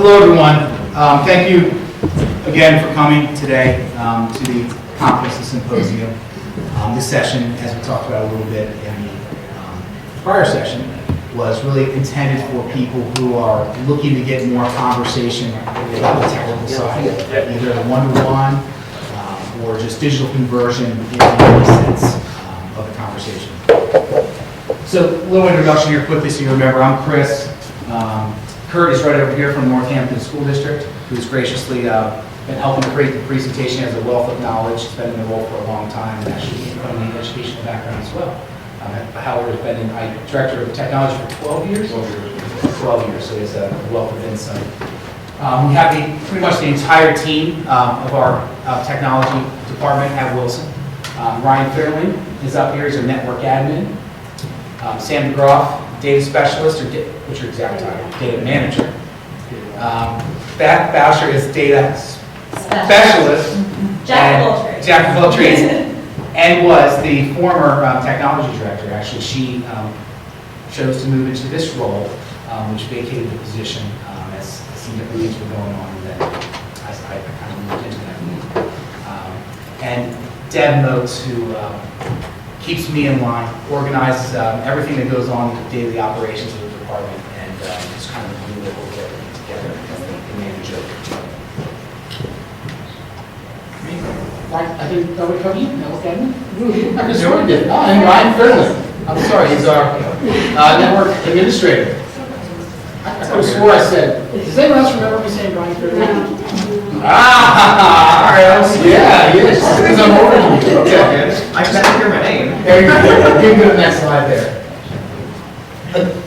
Hello, everyone. Thank you again for coming today to the conference, the Symposium. This session, as we talked about a little bit in the prior session, was really intended for people who are looking to get more conversation about the technical side, either one-to-one or just digital conversion in any sense of the conversation. So, a little introduction here quickly so you remember. I'm Chris. Kurt is right over here from Northampton School District, who's graciously been helping create the presentation. He has a wealth of knowledge. He's been in the role for a long time and actually came from the educational background as well. Howard has been Director of Technology for 12 years? 12 years, so he has a wealth of insight. We have pretty much the entire team of our technology department at Wilson. Ryan Fairley is up here. He's our network admin. Sam DeGroff, data specialist, or what's your exact title? Data manager. Beth Boucher is data specialist. Jack of all trades. And was the former technology director. Actually, she chose to move into this role, which vacated the position as some different things were going on, and then I kind of moved into that. And Deb Motes, who keeps me in line, organizes everything that goes on with the daily operations of the department, and just kind of glue the whole everything together as the manager. I didn't know what you know, look at me. I just sort of did. I'm Ryan Fairley. I'm sorry, he's our network administrator. I could have swore I said, does anyone else remember me saying Ryan Fairley? All right, yeah, because I'm older than you. Okay. I just have to hear my name. There you go. You're good on that slide there.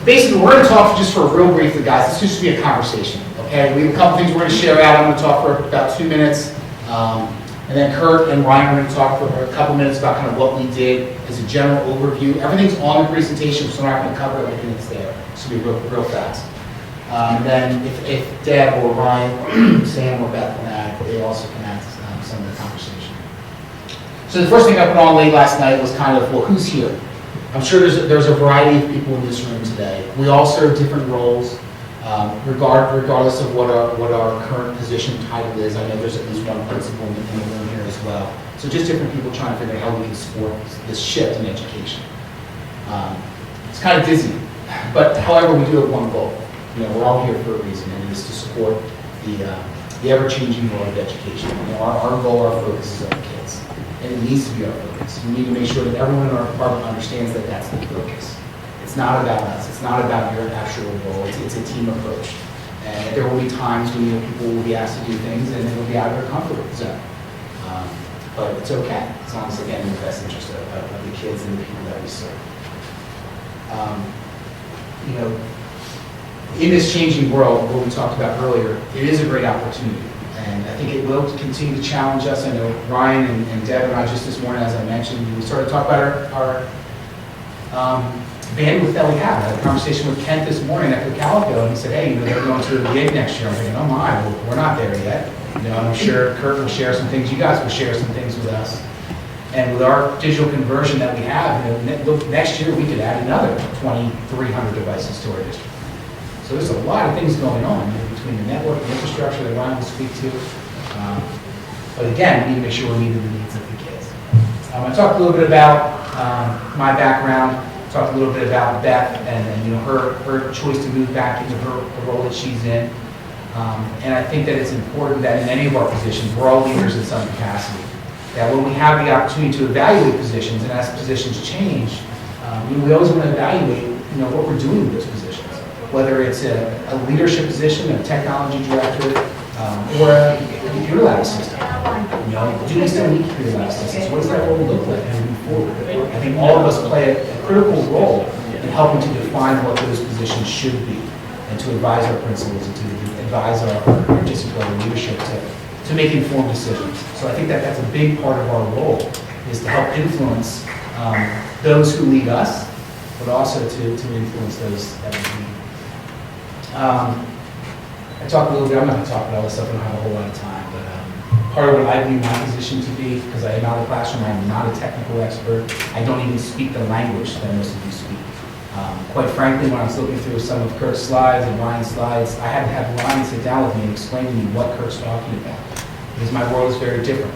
Basically, we're going to talk just for real briefly, guys. This used to be a conversation, okay? We have a couple things we're going to share out. I'm going to talk for about 2 minutes. And then Kurt and Ryan are going to talk for a couple minutes about kind of what we did as a general overview. Everything's on the presentation, so we're not going to cover everything that's there. This will be real fast. And then if Deb or Ryan, Sam or Beth want to add, they also can add some of the conversation. So the first thing I put on late last night was kind of, well, who's here? I'm sure there's a variety of people in this room today. We all serve different roles, regardless of what our current position title is. I know there's at least one principal in the room here as well. So just different people trying to figure out how we can support this shift in education. It's kind of dizzy, but however, we do have one goal. We're all here for a reason, and it is to support the ever-changing world of education. Our goal, our focus is on the kids, and it needs to be our focus. We need to make sure that everyone in our department understands that that's the focus. It's not about us. It's not about your actual role. It's a team approach. And there will be times when people will be asked to do things, and it will be out of their comfort zone. But it's okay, as long as they're getting the best interest of the kids and the people that we serve. In this changing world, what we talked about earlier, it is a great opportunity. And I think it will continue to challenge us. I know Ryan and Deb and I just this morning, as I mentioned, we started to talk about our bandwidth that we have. I had a conversation with Kent this morning at Calico, and he said, hey, they're going to a gig next year. I'm thinking, oh my, well, we're not there yet. I'm sure Kurt will share some things. You guys will share some things with us. And with our digital conversion that we have, look, next year we could add another 2,300 devices to our district. So there's a lot of things going on between the network and infrastructure that Ryan will speak to. But again, we need to make sure we're meeting the needs of the kids. I talked a little bit about my background, talked a little bit about Beth and her choice to move back into the role that she's in. And I think that it's important that in any of our positions, we're all leaders in some capacity. That when we have the opportunity to evaluate positions, and as positions change, we always want to evaluate what we're doing with those positions. Whether it's a leadership position, a technology director, or a computer lab assistant. Do we still need computer lab assistants? What does that role look like moving forward? I think all of us play a critical role in helping to define what those positions should be, and to advise our principals and to advise our disciplinary leadership to make informed decisions. So I think that that's a big part of our role, is to help influence those who lead us, but also to influence those that we lead. I talked a little bit, I'm not going to talk about all this stuff, I don't have a whole lot of time, but part of what I view my position to be, because I am out of the classroom, I'm not a technical expert, I don't even speak the language that most of you speak. Quite frankly, when I was looking through some of Kurt's slides and Ryan's slides, I had to have Ryan sit down with me and explain to me what Kurt's talking about, because my world is very different.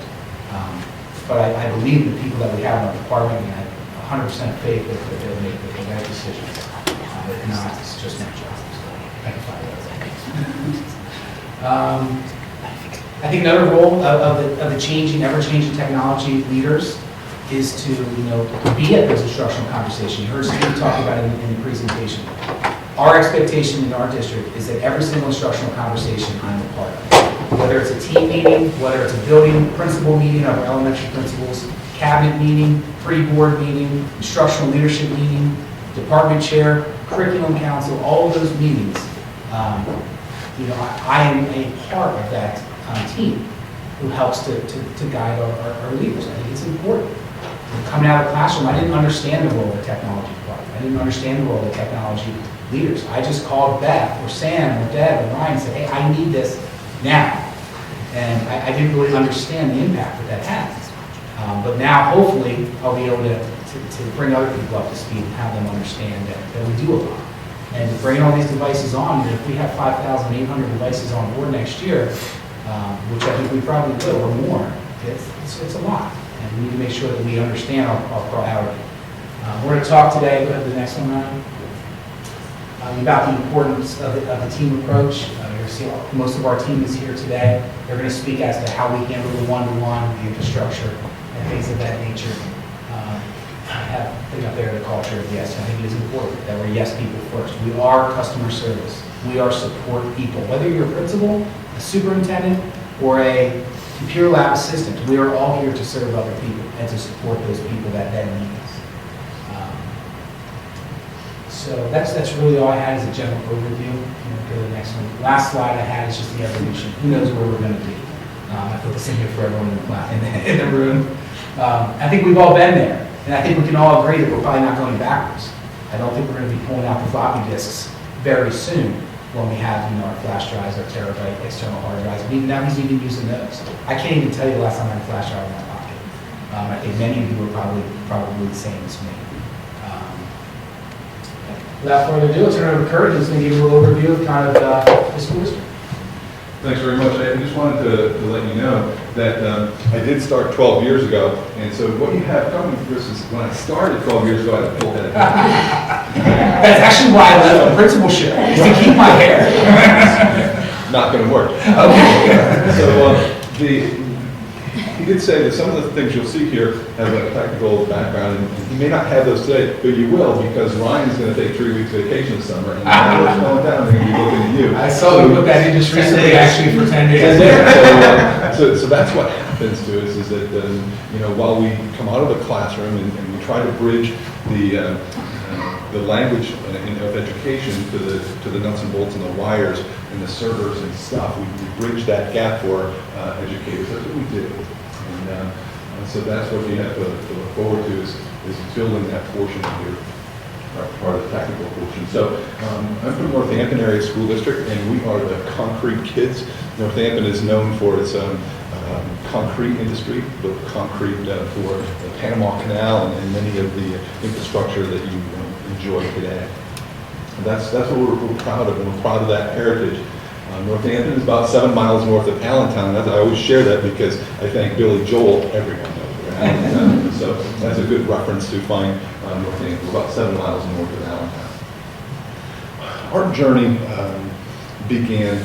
But I believe the people that we have in our department, and I have 100% faith that they'll make the right decisions. If not, it's just my job. So I can find those. I think another role of the changing, ever-changing technology leaders is to, be at those instructional conversations. You heard Steve talk about it in the presentation. Our expectation in our district is that every single instructional conversation I'm a part of, whether it's a team meeting, whether it's a building principal meeting of our elementary principals, cabinet meeting, pre-board meeting, instructional leadership meeting, department chair, curriculum council, all of those meetings, I am a part of that team who helps to guide our leaders. I think it's important. Coming out of the classroom, I didn't understand the role of the technology department. I didn't understand the role of the technology leaders. I just called Beth or Sam or Deb or Ryan and said, hey, I need this now. And I didn't really understand the impact that has. But now, hopefully, I'll be able to bring other people up to speed and have them understand that we do a lot. And bringing all these devices on, if we have 5,800 devices on board next year, which I think we probably will, or more, it's a lot. And we need to make sure that we understand our priority. We're going to talk today, go ahead to the next one, Ryan, about the importance of the team approach. You're going to see most of our team is here today. They're going to speak as to how we handle the one-to-one, the infrastructure, and things of that nature. I have a thing up there, the culture of yes. I think it is important that we're yes people first. We are customer service. We are support people. Whether you're a principal, a superintendent, or a computer lab assistant, we are all here to serve other people and to support those people that need us. So that's really all I had as a general overview. Go to the next one. Last slide I had is just the evolution. Who knows where we're going to be? I put this in here for everyone in the room. I think we've all been there, and I think we can all agree that we're probably not going backwards. I don't think we're going to be pulling out the floppy disks very soon when we have our flash drives, our terabyte external hard drives. And even now he's even using those. I can't even tell you the last time I had a flash drive in my pocket. I think many of you are probably the same as me. Without further ado, I'll turn it over to Kurt, who's going to give you a little overview of kind of the school district. Thanks very much. I just wanted to let you know that I did start 12 years ago, and so what you have coming for us is when I started 12 years ago, I had a full head of hair. That's actually why I left the principalship, is to keep my hair. Not going to work. Okay. So he did say that some of the things you'll see here have a technical background, and you may not have those today, but you will, because Ryan is going to take 3 weeks vacation this summer, and now we're slowing down, they're going to be looking at you. I saw you put that in just recently, actually, for 10 days. So that's what happens to us, is that while we come out of the classroom and we try to bridge the language of education to the nuts and bolts and the wires and the servers and stuff, we bridge that gap for educators. That's what we do. And so that's what we have to look forward to is building that portion of your part of the technical portion. So I'm from Northampton Area School District, and we are the concrete kids. Northampton is known for its concrete industry, built concrete for the Panama Canal and many of the infrastructure that you enjoy today. And that's what we're proud of, and we're proud of that heritage. Northampton is about 7 miles north of Allentown. I always share that because I thank Billy Joel. Everyone knows where Allentown is. So that's a good reference to find Northampton. We're about 7 miles north of Allentown. Our journey began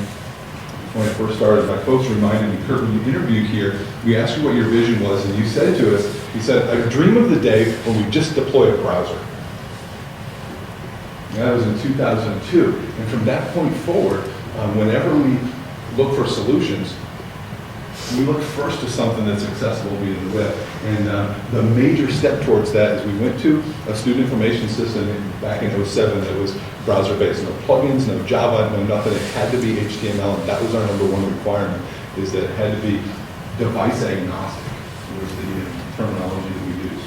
when I first started. My folks reminded me, Kurt, when you interviewed here, we asked you what your vision was, and you said to us, you said, I dream of the day when we just deploy a browser. And that was in 2002. And from that point forward, whenever we look for solutions, we look first to something that's accessible via the web. And the major step towards that is we went to a student information system back in 2007 that was browser-based. No plugins, no Java, no nothing. It had to be HTML, and that was our #1 requirement, is that it had to be device agnostic, was the terminology that we used.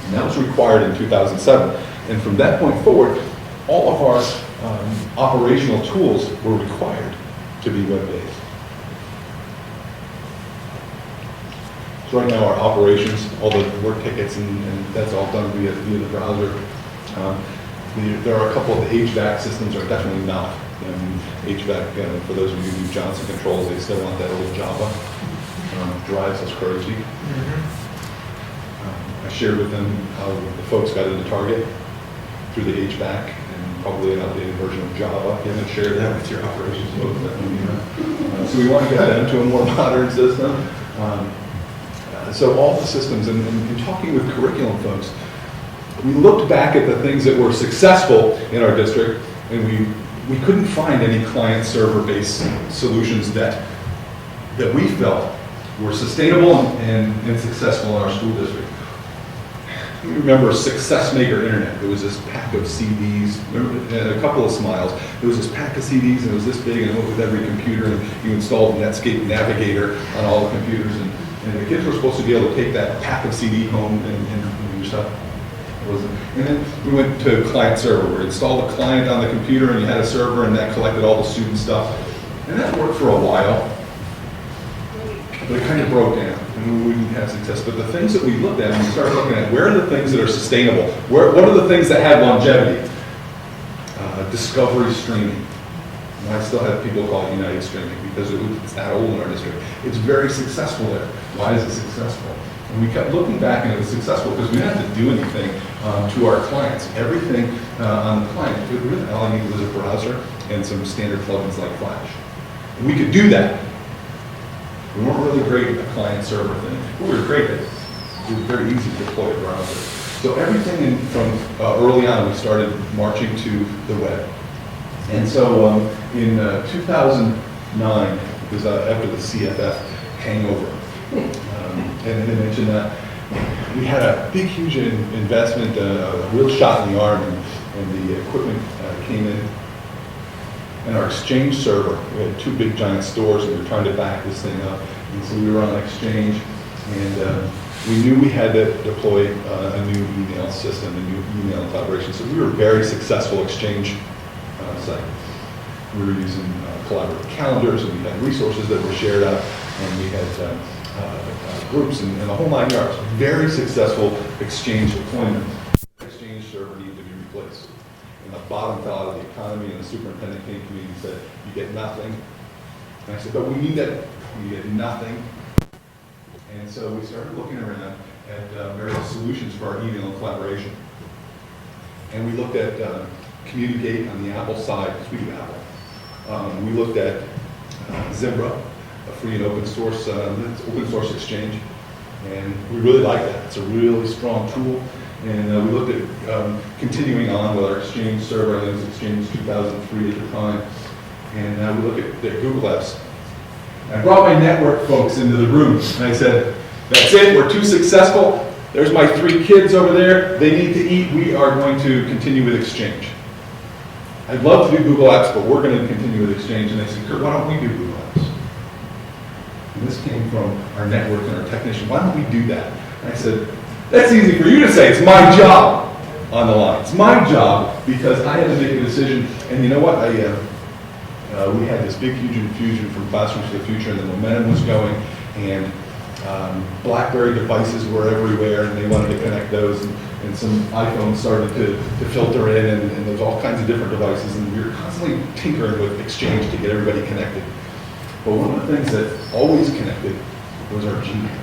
And that was required in 2007. And from that point forward, all of our operational tools were required to be web-based. So right now our operations, all the work tickets, and that's all done via the browser. There are a couple of the HVAC systems are definitely not. HVAC, for those of you who do Johnson Controls, they still want that old Java. Drives us crazy. I shared with them how the folks got into Target through the HVAC and probably an outdated version of Java. You haven't shared that with your operations folks. So we want to get them to a more modern system. So all the systems, and in talking with curriculum folks, we looked back at the things that were successful in our district, and we couldn't find any client-server-based solutions that we felt were sustainable and successful in our school district. You remember Success Maker Internet. There was this pack of CDs, and a couple of smiles. There was this pack of CDs, and it was this big, and it went with every computer, and you installed Netscape Navigator on all the computers, and the kids were supposed to be able to take that pack of CD home and do stuff. And then we went to client server, where we installed a client on the computer, and you had a server, and that collected all the student stuff. And that worked for a while, but it kind of broke down, and we didn't have success. But the things that we looked at, and we started looking at, where are the things that are sustainable? What are the things that have longevity? Discovery streaming. And I still have people call it United Streaming, because it's that old in our district. It's very successful there. Why is it successful? And we kept looking back, and it was successful because we didn't have to do anything to our clients. Everything on the client, really all I needed was a browser and some standard plugins like Flash. And we could do that. We weren't really great at the client-server thing, but we were great at it. It was very easy to deploy a browser. So everything from early on, we started marching to the web. And so in 2009, it was after the CFF hangover, and I mentioned that we had a big, huge investment, a real shot in the arm, and the equipment came in. And our Exchange server, we had two big giant stores, and we were trying to back this thing up. And so we were on Exchange, and we knew we had to deploy a new email system, a new email collaboration. So we were a very successful Exchange site. We were using collaborative calendars, and we had resources that were shared out, and we had groups and the whole 9 yards. Very successful Exchange deployment. Exchange server needed to be replaced. And the bottom fell out of the economy, and the superintendent came to me and said, "You get nothing." And I said, "But we need that." We get nothing. And so we started looking around at various solutions for our email and collaboration. And we looked at Communicate on the Apple side, because we do Apple. We looked at Zimbra, a free and open source exchange, and we really like that. It's a really strong tool. And we looked at continuing on with our Exchange server. I think it was Exchange 2003 at the time. And we looked at Google Apps. I brought my network folks into the room, and I said, "That's it, we're too successful. There's my 3 kids over there. They need to eat. We are going to continue with Exchange. I'd love to do Google Apps, but we're going to continue with Exchange." And they said, "Kurt, why don't we do Google Apps?" And this came from our network and our technician. "Why don't we do that?" And I said, "That's easy for you to say. It's my job on the line. It's my job because I had to make a decision." And you know what? We had this big, huge infusion from Classrooms for the Future, and the momentum was going, and BlackBerry devices were everywhere, and they wanted to connect those, and some iPhones started to filter in, and there's all kinds of different devices, and we were constantly tinkering with Exchange to get everybody connected. But one of the things that always connected was our Gmail,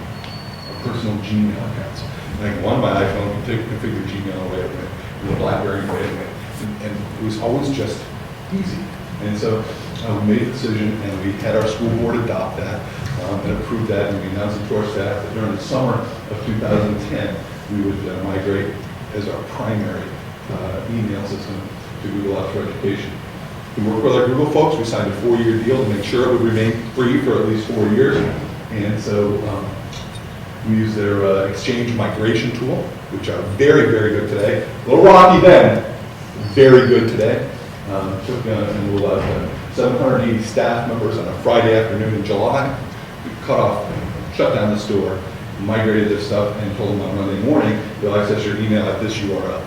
our personal Gmail accounts. And I can go on my iPhone and configure Gmail right away, with a BlackBerry right away, and it was always just easy. And so we made a decision, and we had our school board adopt that and approve that, and we announced it to our staff that during the summer of 2010, we would migrate as our primary email system to Google Apps for Education. We worked with our Google folks. We signed a 4-year deal to make sure it would remain free for at least 4 years. And so we used their Exchange migration tool, which are very, very good today. A little rocky then, very good today. Took and we'll have 780 staff members on a Friday afternoon in July. We shut down the store, migrated their stuff, and told them on Monday morning, you'll access your email at this URL.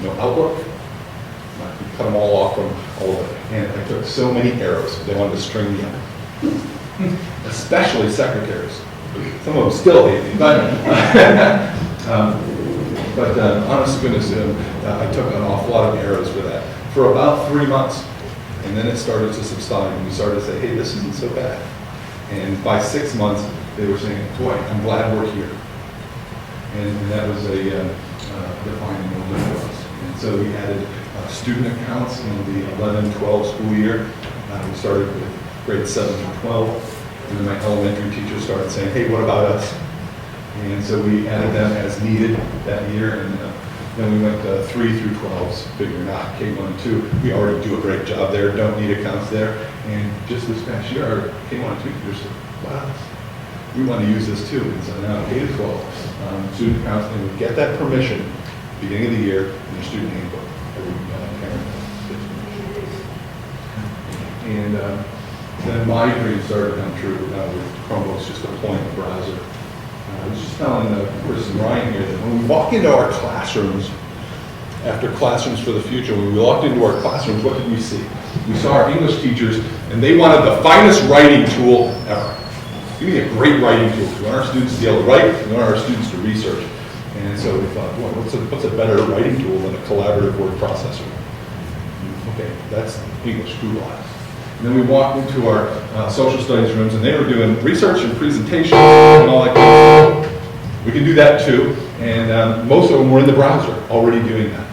No Outlook. We cut them all off from all of it. And I took so many arrows. They wanted to string me up. Especially secretaries. Some of them still hate me. But But honest to goodness, I took an awful lot of arrows for that. For about 3 months, and then it started to subside, and we started to say, hey, this isn't so bad. And by 6 months, they were saying, boy, I'm glad we're here. And that was a defining moment for us. And so we added student accounts in the 11-12 school year. We started with grades 7 through 12. And then my elementary teacher started saying, hey, what about us? And so we added them as needed that year. And then we went 3 through 12s, figuring out K1 and 2. We already do a great job there, don't need accounts there. And just this past year, our K1 and 2 teachers said, wow, we want to use this too. And so now K to 12, student accounts, and we get that permission beginning of the year in your student handbook. Every parent gets permission. And then my dream started to come true with Chromebooks just deploying the browser. I was just telling Chris and Ryan here that when we walk into our classrooms, after Classrooms for the Future, when we walked into our classrooms, what did we see? We saw our English teachers, and they wanted the finest writing tool ever. Give me a great writing tool. We want our students to be able to write, we want our students to research. And so we thought, boy, what's a better writing tool than a collaborative word processor? Okay, that's English, Google Apps. And then we walked into our social studies rooms, and they were doing research and presentations and all that kind of stuff. We can do that too, and most of them were in the browser already doing that.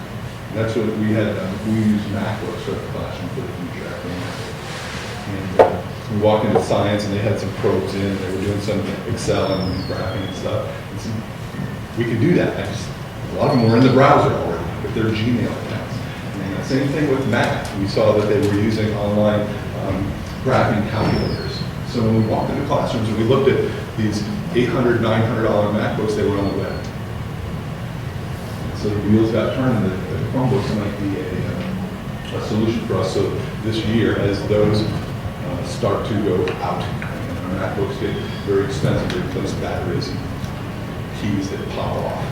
And that's what we had. We used MacBooks for the Classroom for the Future. And we walked into science, and they had some probes in. They were doing some Excel and graphing and stuff. And so we can do that. A lot of them were in the browser already with their Gmail accounts. And same thing with math. We saw that they were using online graphing calculators. So when we walked into classrooms and we looked at these $800, $900 MacBooks, they were on the web. So the wheels got turned, and the Chromebooks might be a solution for us. So this year, as those start to go out, and our MacBooks get very expensive, they replace batteries and keys that pop off.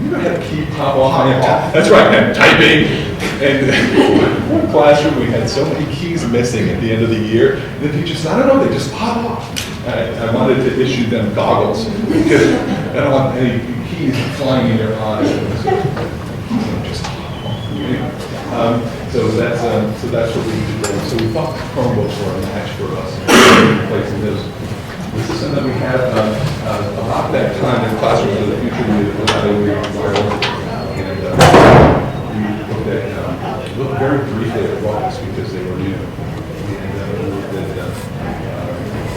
You ever had a key pop off? That's right, I'm typing. And in one classroom, we had so many keys missing at the end of the year. And the teacher said, I don't know, they just pop off. I wanted to issue them goggles because I don't want any keys flying in your eyes. Just pop off. So that's what we did. So we thought Chromebooks were a match for us, replacing those. The system that we had about that time in Classrooms of the Future, we looked at wireless, and we looked very briefly at Walks because they were new. And we looked at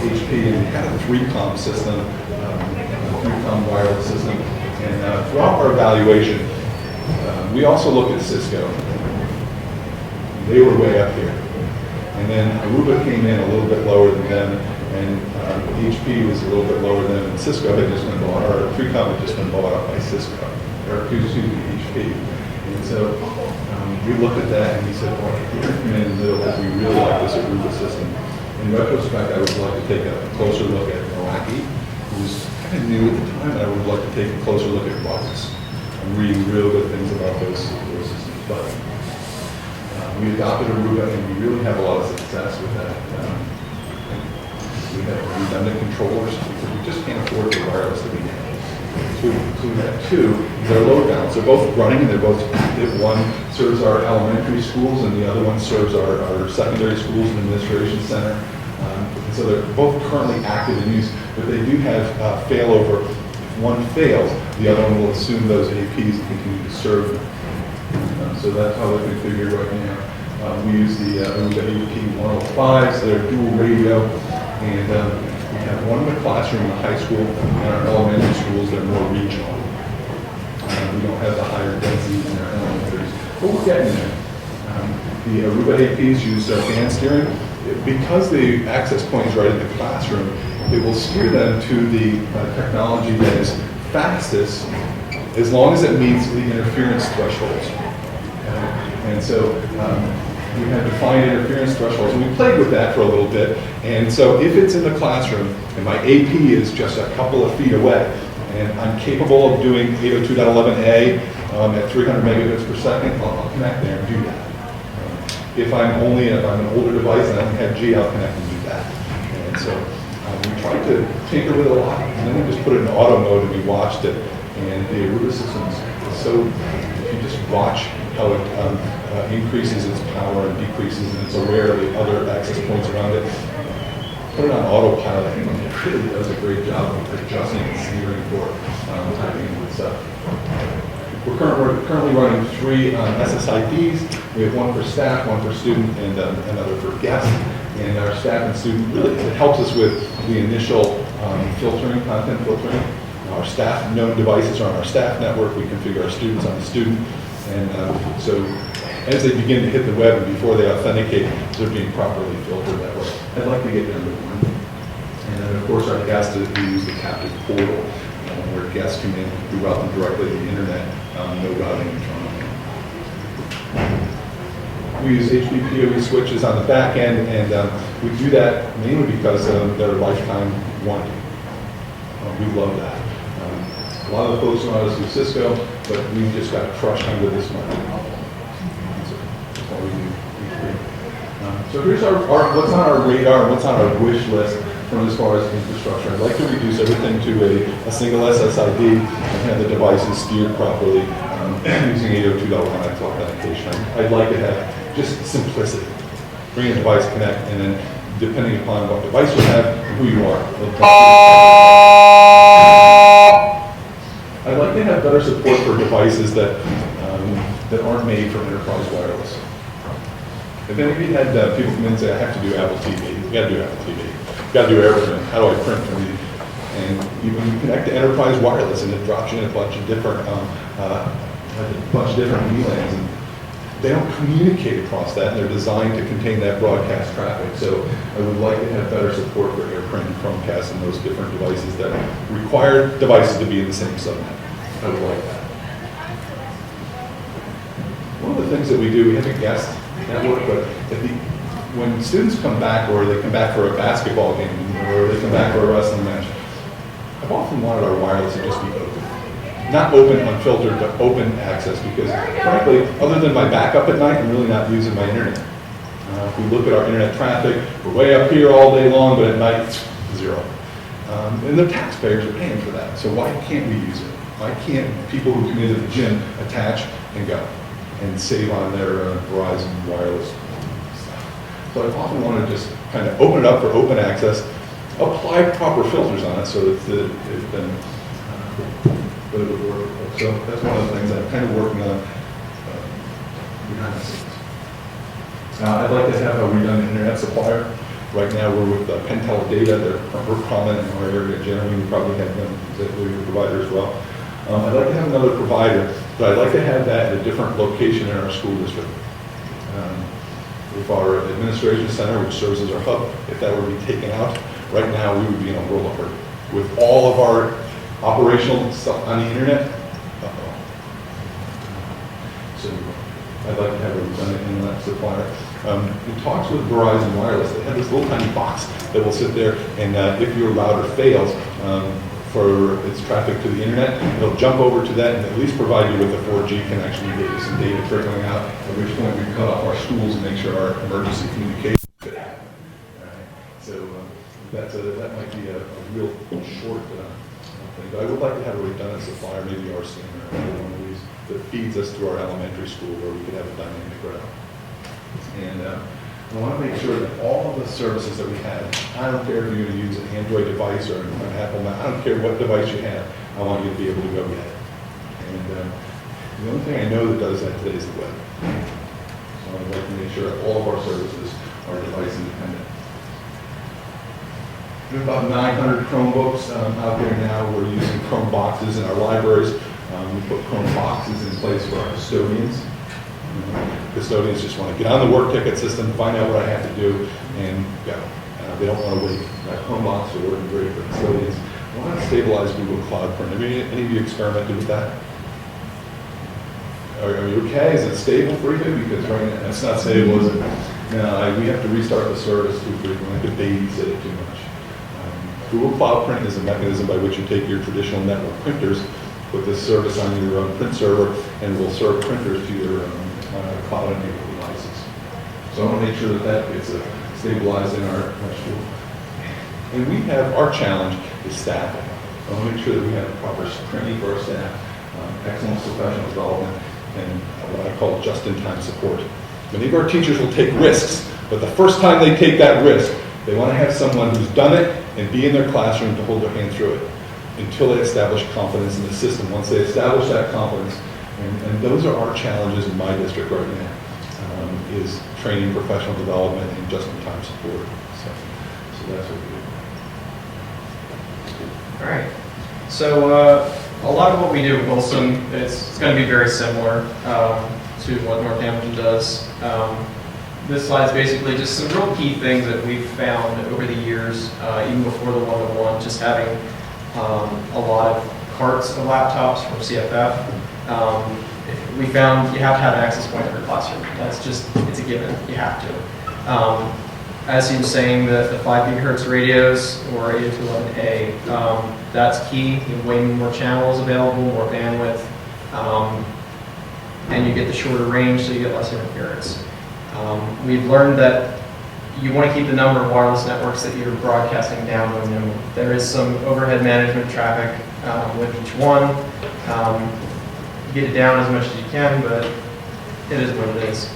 HP, and we had a 3Com system, a 3Com wireless system. And throughout our evaluation, we also looked at Cisco. They were way up here. And then Aruba came in a little bit lower than them. And HP was a little bit lower than them, and Cisco had just been bought, or 3Com had just been bought up by Cisco, or excuse me, HP. And so we looked at that, and we said, well, we're going to come in the middle because we really like this Aruba system. In retrospect, I would like to take a closer look at Meraki, who was kind of new at the time, and I would like to take a closer look at Ruckus. I'm reading real good things about those systems, but we adopted Aruba, and we really have a lot of success with that. We have redundant controllers because we just can't afford the wireless to be handled. So we have two. They're load balanced. They're both running and they're both active. One serves our elementary schools and the other one serves our secondary schools and administration center. And so they're both currently active in use, but they do have failover. If one fails, the other one will assume those APs and continue to serve them. So that's how they're configured right now. We use the AP 105s. They're dual radio. And we have one in the classroom in the high school, and our elementary schools, they're more regional. We don't have the higher densities in our elementaries, but we're getting there. The Aruba APs use band steering. Because the access point is right in the classroom, it will steer them to the technology that is fastest as long as it meets the interference thresholds. And so we had defined interference thresholds, and we played with that for a little bit. And so if it's in the classroom, and my AP is just a couple of feet away, and I'm capable of doing 802.11a at 300 megabits per second, I'll connect there and do that. If I'm an older device and I only have G, I'll connect and do that. And so we tried to tinker with it a lot, and then we just put it in auto mode, and we watched it. And the Aruba system is so, if you just watch how it increases its power and decreases, and it's aware of the other access points around it, put it on autopilot, and it really does a great job of adjusting and steering for typing and stuff. We're currently running 3 SSIDs. We have one for staff, one for student, and another for guests. And our staff and student, really, it helps us with the initial filtering, content filtering. Our staff known devices are on our staff network. We configure our students on the student. And so as they begin to hit the web and before they authenticate, they're being properly filtered that way. I'd like to get down to one. And then, of course, our guests, we use the captive portal, where guests come in, we route them directly to the internet, no routing internally. We use HPPoE switches on the back end, and we do that mainly because of their lifetime warranty. We love that. A lot of the folks around us use Cisco, but we just got crushed under this one. That's what we do. So here's what's on our radar, what's on our wish list from as far as infrastructure. I'd like to reduce everything to a single SSID and have the devices steered properly using 802.1x authentication. I'd like to have just simplicity. Bring a device, connect, and then depending upon what device you have and who you are. I'd like to have better support for devices that aren't made for enterprise wireless. If any of you had people come in and say, I have to do Apple TV, you got to do Apple TV. You got to do AirPrint. How do I print from you? And you connect to enterprise wireless, and it drops you in a bunch of different VLANs, and they don't communicate across that, and they're designed to contain that broadcast traffic. So I would like to have better support for AirPrint and Chromecast and those different devices that require devices to be in the same subnet. I would like that. One of the things that we do, we have a guest network, but when students come back, or they come back for a basketball game, or they come back for a wrestling match, I've often wanted our wireless to just be open. Not open, unfiltered, but open access, because frankly, other than my backup at night, I'm really not using my internet. If we look at our internet traffic, we're way up here all day long, but at night, 0. And the taxpayers are paying for that, so why can't we use it? Why can't people who come into the gym attach and go and save on their Verizon wireless stuff? So I often want to just kind of open it up for open access, apply proper filters on it so that it would work. So that's one of the things I'm kind of working on behind the scenes. I'd like to have a redundant internet supplier. Right now we're with Pentel Data. They're prominent in our area generally. We probably have them as a provider as well. I'd like to have another provider, but I'd like to have that at a different location in our school district. If our administration center, which serves as our hub, if that were to be taken out, right now we would be in a world of hurt. With all of our operational stuff on the internet, so I'd like to have a redundant internet supplier. In talks with Verizon Wireless, they have this little tiny box that will sit there, and if your router fails for its traffic to the internet, it'll jump over to that and at least provide you with a 4G connection and get you some data trickling out, at which point we cut off our schools and make sure our emergency communication could happen. So that might be a real short thing, but I would like to have a redundant supplier, maybe RCN or one of these, that feeds us through our elementary school where we could have a dynamic route. And I want to make sure that all of the services that we have, I don't care if you're going to use an Android device or an Apple, I don't care what device you have, I want you to be able to go get it. And the only thing I know that does that today is the web. So I'd like to make sure that all of our services are device independent. We have about 900 Chromebooks out there now. We're using Chrome boxes in our libraries. We put Chrome boxes in place for our custodians. Custodians just want to get on the work ticket system, find out what I have to do, and go. They don't want to wait. Chrome boxes are working great for custodians. I want to stabilize Google Cloud Print. Have any of you experimented with that? Are you okay? Is it stable for you? Because right now, it's not stable, is it? No, we have to restart the service too frequently. I could babysit it too much. Google Cloud Print is a mechanism by which you take your traditional network printers, put this service on your print server, and it will serve printers to your cloud-enabled devices. So I want to make sure that that gets stabilized in our school. And we have, our challenge is staffing. I want to make sure that we have proper training for our staff, excellent professional development, and what I call just-in-time support. Many of our teachers will take risks, but the first time they take that risk, they want to have someone who's done it and be in their classroom to hold their hand through it until they establish confidence in the system. Once they establish that confidence, and those are our challenges in my district right now, is training, professional development, and just-in-time support. So that's what we do. All right. So a lot of what we do at Wilson, it's going to be very similar to what Northampton does. This slide is basically just some real key things that we've found over the years, even before the one-to-one, just having a lot of carts of laptops from CFF. We found you have to have an access point in your classroom. That's just, it's a given, you have to. As he was saying, the 5 gigahertz radios or 802.11a, that's key. You have way more channels available, more bandwidth, and you get the shorter range, so you get less interference. We've learned that you want to keep the number of wireless networks that you're broadcasting down to a minimum. There is some overhead management traffic with each one. You get it down as much as you can, but it is what it is.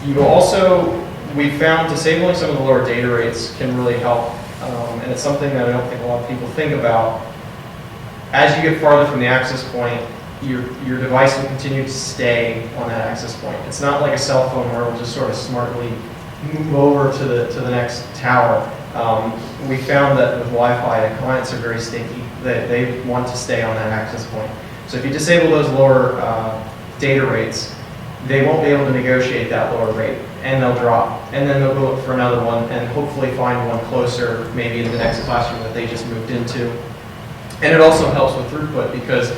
You also, we found disabling some of the lower data rates can really help, and it's something that I don't think a lot of people think about. As you get farther from the access point, your device will continue to stay on that access point. It's not like a cell phone where it will just sort of smartly move over to the next tower. We found that with Wi-Fi, the clients are very sticky. They want to stay on that access point. So if you disable those lower data rates, they won't be able to negotiate that lower rate, and they'll drop. And then they'll go look for another one and hopefully find one closer, maybe in the next classroom that they just moved into. And it also helps with throughput, because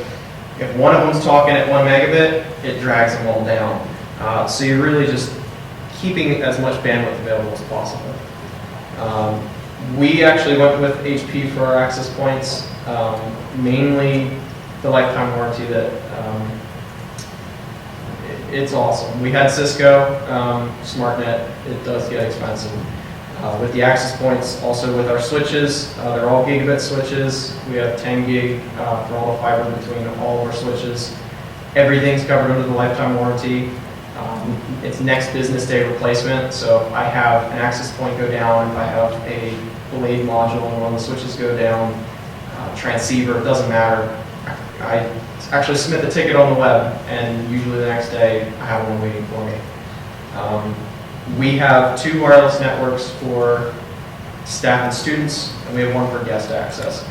if one of them's talking at 1 megabit, it drags them all down. So you're really just keeping as much bandwidth available as possible. We actually went with HP for our access points, mainly the lifetime warranty that it's awesome. We had Cisco, SmartNet, it does get expensive. With the access points, also with our switches, they're all gigabit switches. We have 10 gig for all the fiber between all of our switches. Everything's covered under the lifetime warranty. It's next business day replacement, so if I have an access point go down, if I have a blade module and one of the switches go down, transceiver, it doesn't matter. I actually submit the ticket on the web, and usually the next day I have one waiting for me. We have 2 wireless networks for staff and students, and we have 1 for guest access.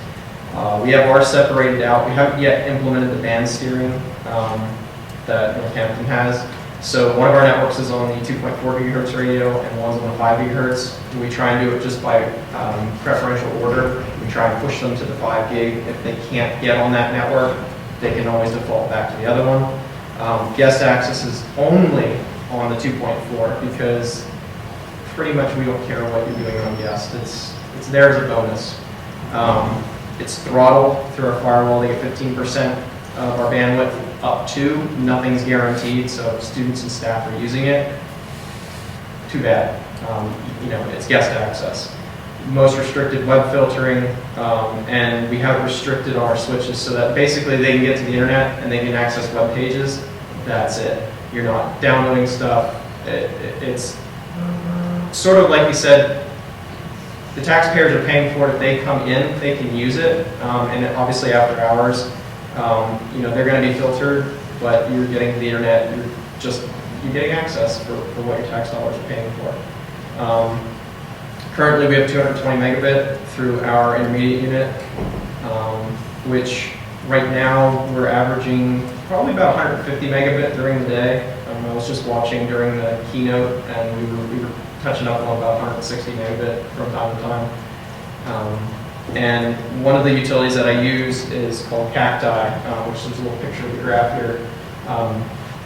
We have ours separated out. We haven't yet implemented the band steering that Northampton has. So one of our networks is on the 2.4 gigahertz radio, and one's on the 5 gigahertz. We try and do it just by preferential order. We try and push them to the 5 gig. If they can't get on that network, they can always default back to the other one. Guest access is only on the 2.4 because pretty much we don't care what you're doing on guest. It's there as a bonus. It's throttled through our firewall. They get 15% of our bandwidth up to. Nothing's guaranteed, so if students and staff are using it, too bad. It's guest access. Most restricted web filtering, and we have restricted our switches so that basically they can get to the internet and they can access web pages. That's it. You're not downloading stuff. It's sort of like we said, the taxpayers are paying for it. If they come in, they can use it, and obviously after hours, they're going to be filtered, but you're getting to the internet. You're getting access for what your tax dollars are paying for. Currently, we have 220 megabit through our intermediate unit, which right now we're averaging probably about 150 megabit during the day. I was just watching during the keynote, and we were touching up on about 160 megabit from time to time. And one of the utilities that I use is called Cacti, which is a little picture of the graph here.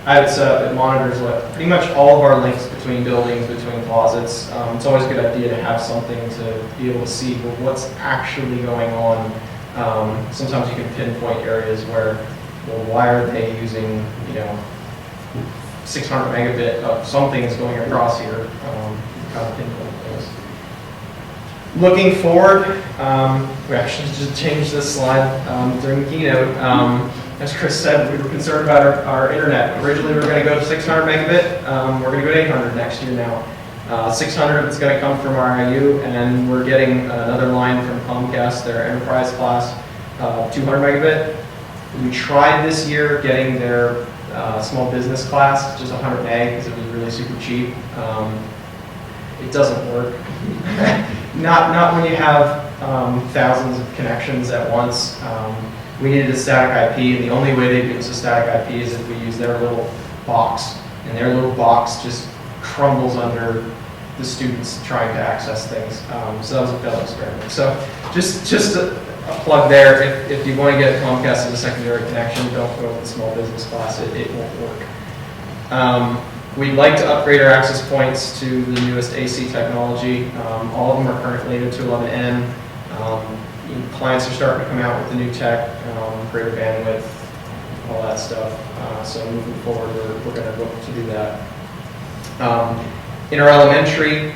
I have it set up, it monitors pretty much all of our links between buildings, between closets. It's always a good idea to have something to be able to see what's actually going on. Sometimes you can pinpoint areas where, well, why are they using, 600 megabit of something is going across here, kind of pinpoint things. Looking forward, we actually just changed this slide during the keynote. As Chris said, we were concerned about our internet. Originally, we were going to go to 600 megabit. We're going to go to 800 next year now. 600 is going to come from our IU, and we're getting another line from Comcast, their enterprise class, 200 megabit. We tried this year getting their small business class, just 100 meg, because it was really super cheap. It doesn't work. Not when you have thousands of connections at once. We needed a static IP, and the only way they give us a static IP is if we use their little box. And their little box just crumbles under the students trying to access things. So that was a failed experiment. So just a plug there. If you want to get Comcast as a secondary connection, don't go with the small business class. It won't work. We'd like to upgrade our access points to the newest AC technology. All of them are currently rated to 11N. Clients are starting to come out with the new tech, greater bandwidth, all that stuff. So moving forward, we're going to look to do that. In our elementary,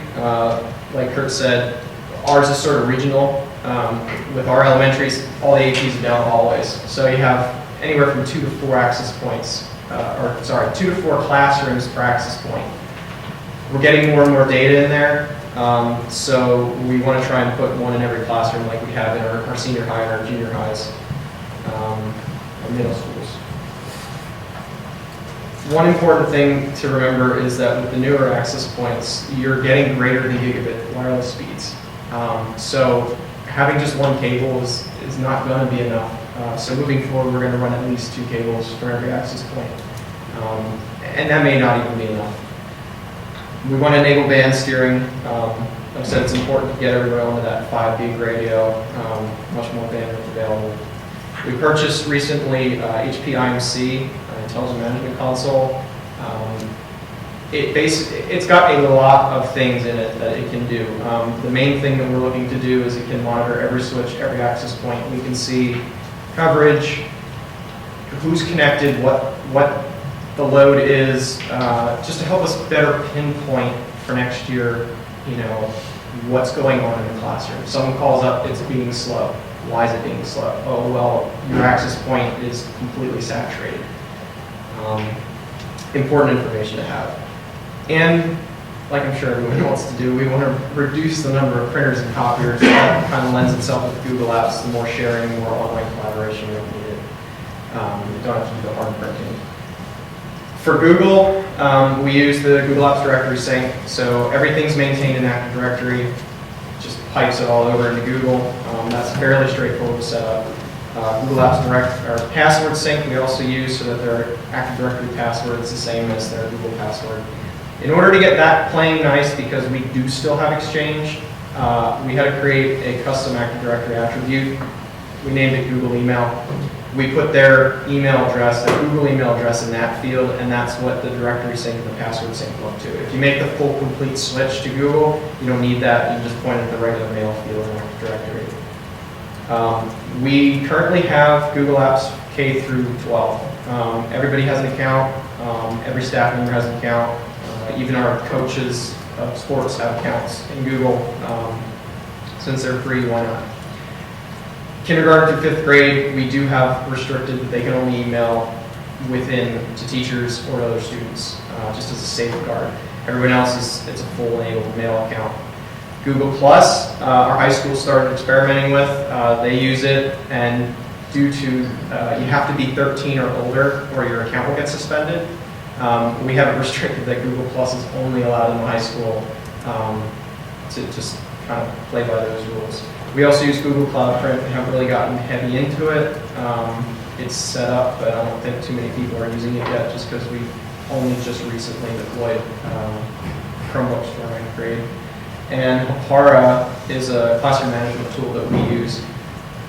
like Kurt said, ours is sort of regional. With our elementaries, all the APs are down the hallways. So you have anywhere from 2 to 4 access points. 2 to 4 classrooms per access point. We're getting more and more data in there, so we want to try and put one in every classroom like we have in our senior high and our junior highs, our middle schools. One important thing to remember is that with the newer access points, you're getting greater than gigabit wireless speeds. So having just one cable is not going to be enough. So moving forward, we're going to run at least 2 cables for every access point. And that may not even be enough. We want to enable band steering. Like I said, it's important to get everyone onto that 5 gig radio, much more bandwidth available. We purchased recently HP IMC, Intelligent Management Console. It's got a lot of things in it that it can do. The main thing that we're looking to do is it can monitor every switch, every access point. We can see coverage, who's connected, what the load is, just to help us better pinpoint for next year, what's going on in the classroom. If someone calls up, it's being slow. Why is it being slow? Oh, well, your access point is completely saturated. Important information to have. And like I'm sure everyone wants to do, we want to reduce the number of printers and copiers. That kind of lends itself with Google Apps, the more sharing, more online collaboration we need. You don't have to do the hard printing. For Google, we use the Google Apps directory sync. So everything's maintained in Active Directory, just pipes it all over into Google. That's fairly straightforward to set up. Google Apps password sync we also use so that their Active Directory password is the same as their Google password. In order to get that playing nice, because we do still have Exchange, we had to create a custom Active Directory attribute. We named it Google Email. We put their email address, their Google email address in that field, and that's what the directory sync and the password sync look to. If you make the full complete switch to Google, you don't need that. You just point at the regular mail field in Active Directory. We currently have Google Apps K through 12. Everybody has an account. Every staff member has an account. Even our coaches of sports have accounts in Google. Since they're free, why not? Kindergarten through 5th grade, we do have restricted that they can only email within to teachers or other students, just as a safeguard. Everyone else it's a full enabled mail account. Google Plus, our high school started experimenting with. They use it, and due to you have to be 13 or older or your account will get suspended. We have it restricted that Google Plus is only allowed in the high school to just kind of play by those rules. We also use Google Cloud Print. We haven't really gotten heavy into it. It's set up, but I don't think too many people are using it yet just because we've only just recently deployed Chromebooks for 9th grade. And Hapara is a classroom management tool that we use.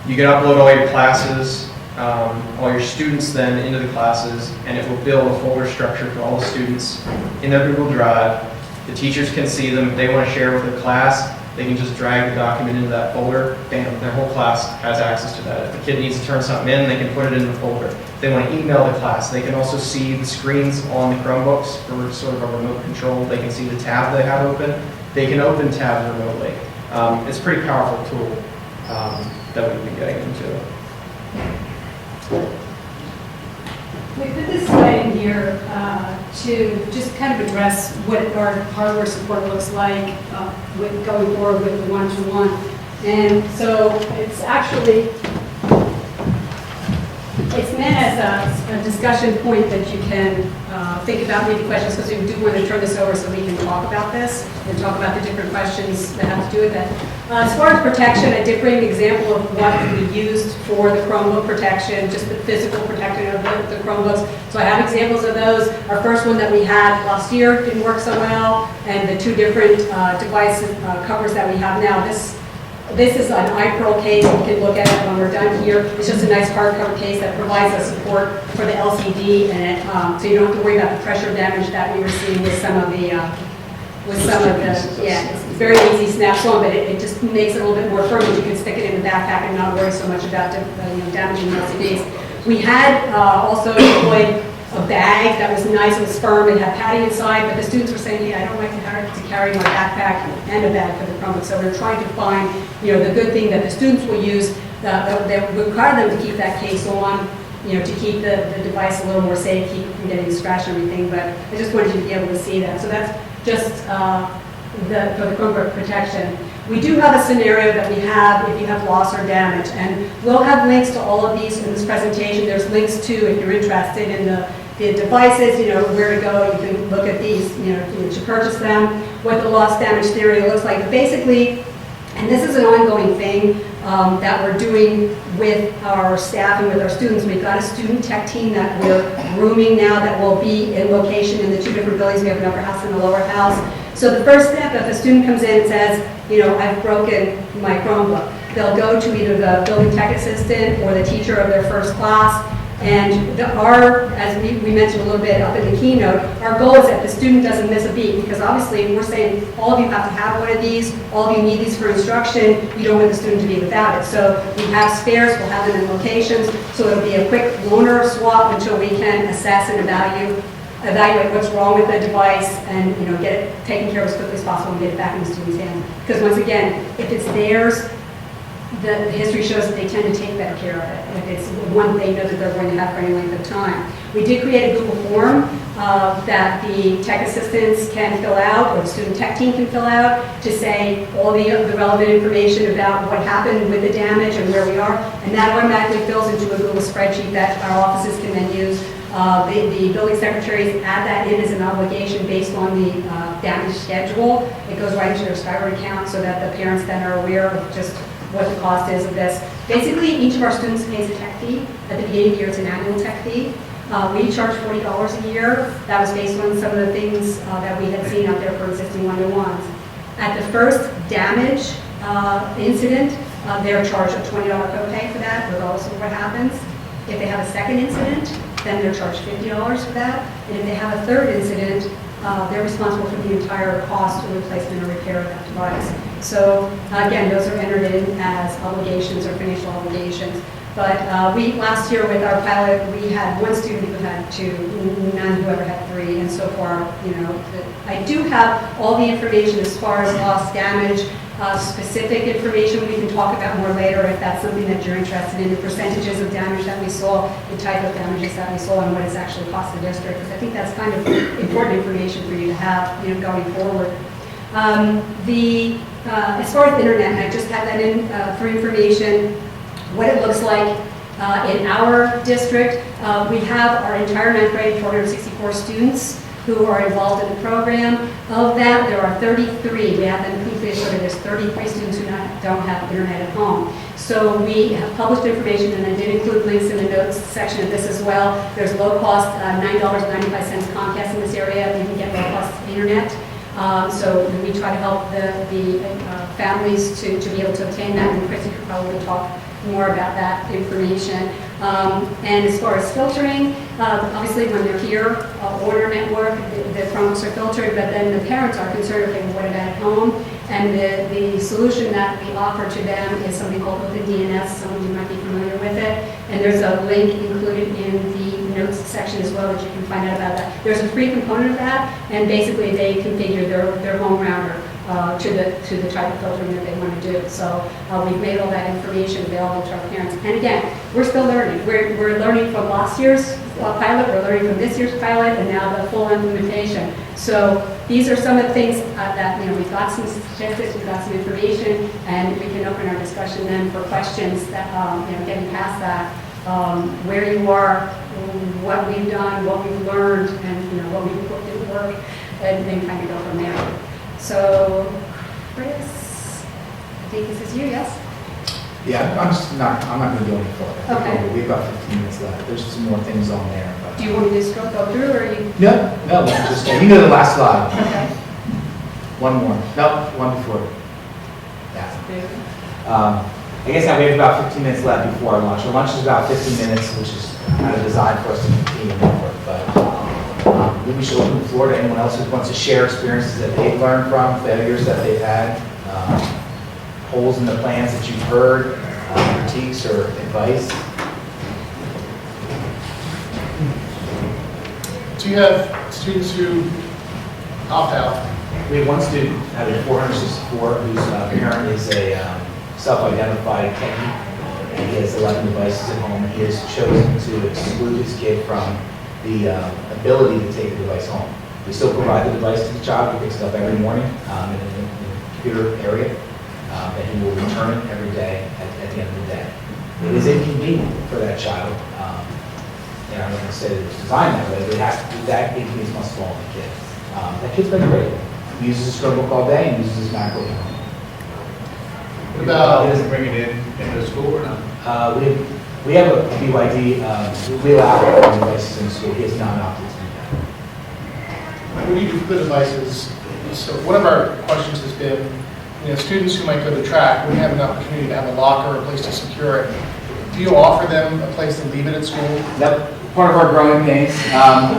You can upload all your classes, all your students then into the classes, and it will build a folder structure for all the students in their Google Drive. The teachers can see them. If they want to share with their class, they can just drag the document into that folder. Bam, their whole class has access to that. If the kid needs to turn something in, they can put it in the folder. If they want to email the class, they can also see the screens on the Chromebooks for sort of a remote control. They can see the tab they have open. They can open tabs remotely. It's a pretty powerful tool that we've been getting into. We put this slide in here to just kind of address what our hardware support looks like with going forward with the one-to-one. And so it's actually, it's meant as a discussion point that you can think about maybe questions, because we do want to turn this over so we can talk about this and talk about the different questions that have to do with it. As far as protection, I did bring an example of what we used for the Chromebook protection, just the physical protection of the Chromebooks. So I have examples of those. Our first one that we had last year didn't work so well, and the two different device covers that we have now. This is an iPearl case. You can look at it when we're done here. It's just a nice hardcover case that provides us support for the LCD, and so you don't have to worry about the pressure damage that we were seeing with some of the, yeah, it's very easy snaps on, but it just makes it a little bit more firm. You can stick it in the backpack and not worry so much about damaging the LCDs. We had also deployed a bag that was nice and firm and had padding inside, but the students were saying, yeah, I don't like to carry my backpack and a bag for the Chromebook. So we're trying to find, the good thing that the students will use that require them to keep that case on, to keep the device a little more safe, keep it from getting scratched and everything. But I just wanted you to be able to see that. So that's just for the Chromebook protection. We do have a scenario that we have if you have loss or damage, and we'll have links to all of these in this presentation. There's links to, if you're interested in the devices, where to go. You can look at these, to purchase them, what the loss damage theory looks like. But basically, and this is an ongoing thing that we're doing with our staff and with our students. We've got a student tech team that we're grooming now that will be in location in the two different buildings. We have an upper house and a lower house. So the first step, if a student comes in and says, I've broken my Chromebook, they'll go to either the building tech assistant or the teacher of their first class. And as we mentioned a little bit up in the keynote, our goal is that the student doesn't miss a beat, because obviously we're saying all of you have to have one of these, all of you need these for instruction, you don't want the student to be without it. So we have spares, we'll have them in locations, so it'll be a quick loaner swap until we can assess and evaluate what's wrong with the device and get it taken care of as quickly as possible and get it back in the student's hands. Because once again, if it's theirs, the history shows that they tend to take better care of it if it's one they know that they're going to have for any length of time. We did create a Google form that the tech assistants can fill out, or the student tech team can fill out, to say all the relevant information about what happened with the damage and where we are, and that automatically fills into a Google spreadsheet that our offices can then use. The building secretaries add that in as an obligation based on the damage schedule. It goes right into their Skyward account so that the parents then are aware of just what the cost is of this. Basically, each of our students pays a tech fee. At the beginning of the year, it's an annual tech fee. We charge $40 a year. That was based on some of the things that we had seen out there for existing one-to-ones. At the first damage incident, they're charged a $20 copay for that, regardless of what happens. If they have a second incident, then they're charged $50 for that. And if they have a third incident, they're responsible for the entire cost of replacement or repair of that device. So again, those are entered in as obligations or financial obligations. But last year with our pilot, we had one student who had two, none who ever had three, and so far, I do have all the information as far as loss, damage, specific information we can talk about more later if that's something that you're interested in, the percentages of damage that we saw, the type of damages that we saw, and what it's actually cost the district, because I think that's kind of important information for you to have, going forward. As far as internet, I just have that in for information, what it looks like in our district. We have our entire ninth grade, 464 students who are involved in the program. Of that, there are 33. We have them completely sort of there's 33 students who don't have internet at home. So we have published information, and I did include links in the notes section of this as well. There's low-cost $9.95 Comcast in this area. You can get low-cost internet. So we try to help the families to be able to obtain that, and Chrissy could probably talk more about that information. And as far as filtering, obviously when they're here on our network, the Chromebooks are filtered, but then the parents are concerned, okay, well, what about at home? And the solution that we offer to them is something called OpenDNS. Some of you might be familiar with it. And there's a link included in the notes section as well that you can find out about that. There's a free component of that, and basically they configure their home router to the type of filtering that they want to do. So we've made all that information available to our parents. And again, we're still learning. We're learning from last year's pilot, we're learning from this year's pilot, and now the full implementation. So these are some of the things that, we've got some statistics, we've got some information, and we can open our discussion then for questions that, getting past that, where you are, what we've done, what we've learned, and, what we've put in work, and then kind of go from there. So, Chris, I think this is you, yes? Yeah, I'm not going to go any further. Okay. We've got 15 minutes left. There's some more things on there. But Do you want me to go through, or you? No, just, you know the last slide. Okay. One more. No, one before. That. I guess now we have about 15 minutes left before our lunch. Our lunch is about 15 minutes, which is kind of designed for us to continue to work. But maybe we should open the floor to anyone else who wants to share experiences that they've learned from, failures that they've had, holes in the plans that you've heard, critiques or advice. Do you have students who opt out? We have one student out of 464 whose parent is a self-identified techie, and he has 11 devices at home. He has chosen to exclude his kid from the ability to take the device home. We still provide the device to the child. He picks it up every morning in the computer area, and he will return it every day at the end of the day. It is inconvenient for that child. I'm not going to say that it was designed that way, but that inconvenience must fall on the kid. That kid's been great. He uses his Chromebook all day and uses his MacBook at home. What about, He doesn't bring it into school or not? We have a BYD, we allow devices in school. He has not opted to do that. when you do the devices, so one of our questions has been, students who might go to track would have an opportunity to have a locker or a place to secure it. Do you offer them a place to leave it at school? That part of our growing pains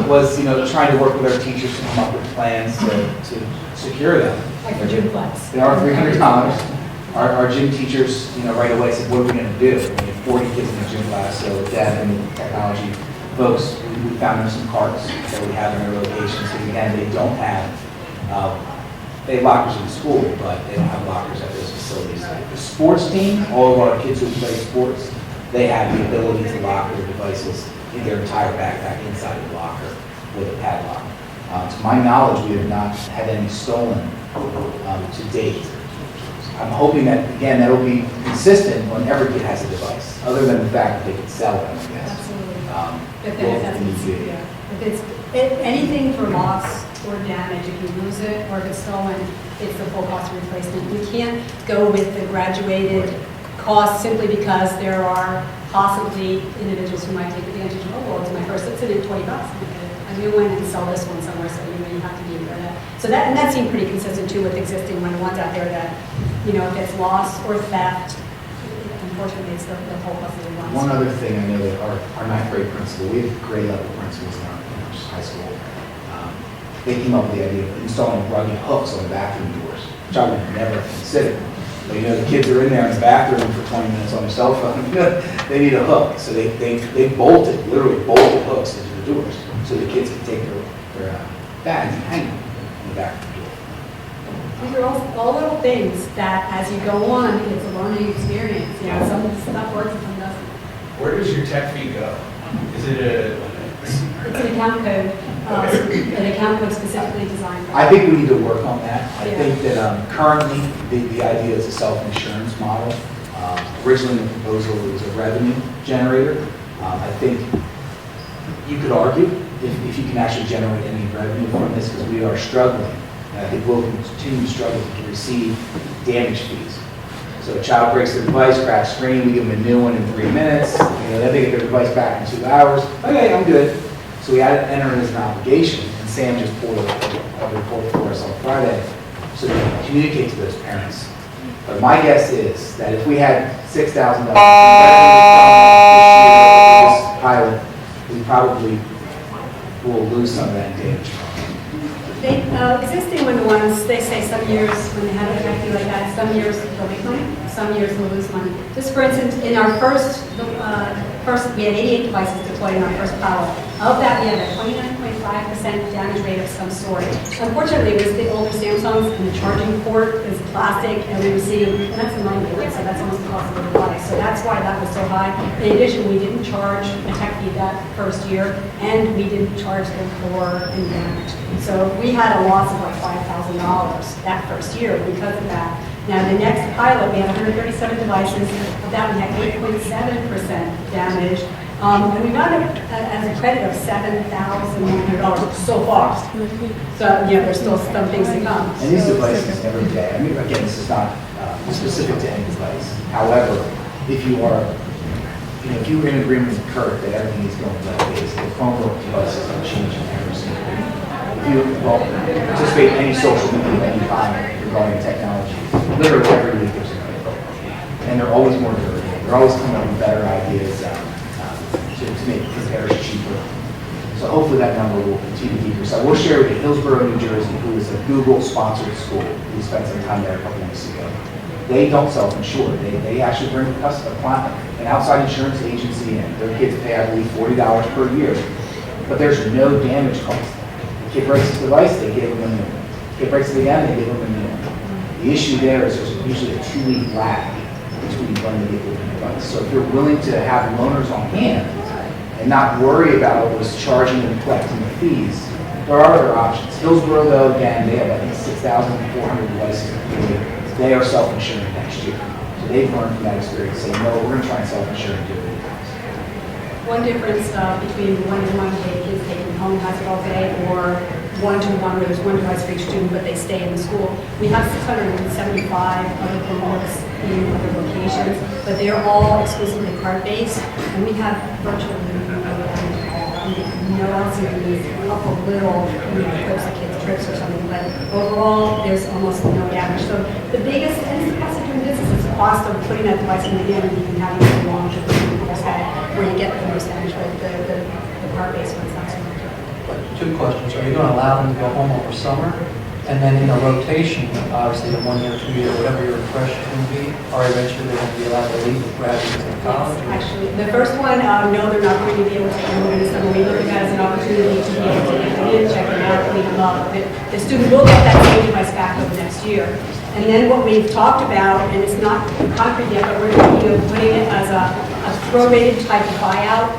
was, trying to work with our teachers to come up with plans to secure them. Like the gym class. They are $300. Our gym teachers, right away said, what are we going to do? We have 40 kids in the gym class, so with that and the technology folks, we found them some carts that we have in their locations. So again, they don't have, they have lockers in school, but they don't have lockers at those facilities. The sports team, all of our kids who play sports, they have the ability to lock their devices in their entire backpack inside of the locker with a padlock. To my knowledge, we have not had any stolen to date. I'm hoping that, again, that will be consistent when every kid has a device, other than the fact that they can sell them, I guess. Absolutely. But then if it's anything for loss or damage, if you lose it or if it's stolen, it's the full cost of replacement. We can't go with the graduated cost simply because there are possibly individuals who might take advantage of, well, it's my first, it's in $20. A new one and sell this one somewhere, so you have to be aware of that. So that seemed pretty consistent too with existing ones out there that, if it's loss or theft, unfortunately, it's the whole cost of the loss. One other thing, I know that our ninth grade principal, we have grade level principals in our high school. They came up with the idea of installing rugged hooks on the bathroom doors, which I would never consider. But the kids are in there in the bathroom for 20 minutes on their cell phone. They need a hook, so they literally bolted hooks into the doors, so the kids can take their bags and hang them on the back of the door. These are all little things that, as you go on, it's a learning experience. Some stuff works and some doesn't. Where does your tech fee go? Is it It's an account code, an account code specifically designed for I think we need to work on that. I Yeah. think that currently, the idea is a self-insurance model. Originally, the proposal was a revenue generator. I think you could argue if you can actually generate any revenue from this, because we are struggling. And I think we'll continue to struggle to receive damage fees. So a child breaks their device, cracks screen, we give them a new one in 3 minutes. Then they get their device back in 2 hours. Okay, I'm good. So we had to enter it as an obligation, and Sam just pulled a report for us on Friday, so we can communicate to those parents. But my guess is that if we had $6,000 in revenue from this pilot, we probably will lose some of that damage. Existing ones, they say some years, when they have an activity like that, some years they'll make money, some years they'll lose money. Just for instance, in our first we had 88 devices deployed in our first pilot. Of that, we had a 29.5% 5% damage rate of some sort. Unfortunately, it was the older Samsungs, and the charging port is plastic, and we were seeing, and that's a money port, so that's almost the cost of the device. So that's why that was so high. In addition, we didn't charge a tech fee that first year, and we didn't charge them for any damage. So we had a loss of like $5,000 that first year because of that. Now, the next pilot, we had 137 devices. Of that, we had 8.7% damage. And we got it as a credit of $7,100 so far. So, yeah, there's still some things to come. And these devices every day, I mean, again, this is not specific to any device. However, if you are, if you were in agreement with Kurt that everything is going web-based, the Chromebook devices are changing every single day. If you participate in any social media of any kind regarding technology, literally every week there's a new program. And they're always more durable. They're always coming up with better ideas to make repairs cheaper. So hopefully that number will continue to decrease. I will share with you, Hillsborough, New Jersey, who is a Google-sponsored school. We spent some time there a couple weeks ago. They don't self-insure. They actually bring an outside insurance agency in. Their kids pay, I believe, $40 per year. But there's no damage cost. The kid breaks his device, they give him a new one. The kid breaks it again, they give him a new one. The issue there is there's usually a 2-week lag between when they get the new device. So if you're willing to have loaners on hand and not worry about those charging and collecting the fees, there are other options. Hillsborough, though, again, they have, I think, 6,400 devices. They are self-insuring next year. So they've learned from that experience, saying, no, we're going to try and self-insure and do it. One difference between one-to-one kids taking home has it all day, or one-to-one where there's one device for each student, but they stay in the school. We have 675 other Chromebooks in other locations, but they're all exclusively card-based, and we have virtually no LCDs, a couple little clips of kids' trips or something, but overall, there's almost no damage. So the biggest, and it's the cost of doing business, is the cost of putting that device in the hand and even having it long to put in people's head where you get the most damage, but the card-based ones, not so much. Two questions. Are you going to allow them to go home over summer? And then in a rotation, obviously a 1 year, 2 year, whatever your refresh can be, or eventually they're going to be allowed to leave with graduates in college? Actually, the first one, no, they're not going to be able to take them over in the summer. We look at that as an opportunity to be able to get them in, check them out, clean them up. The student will get that same device back over next year. And then what we've talked about, and it's not concrete yet, but we're thinking of putting it as a prorated type of buyout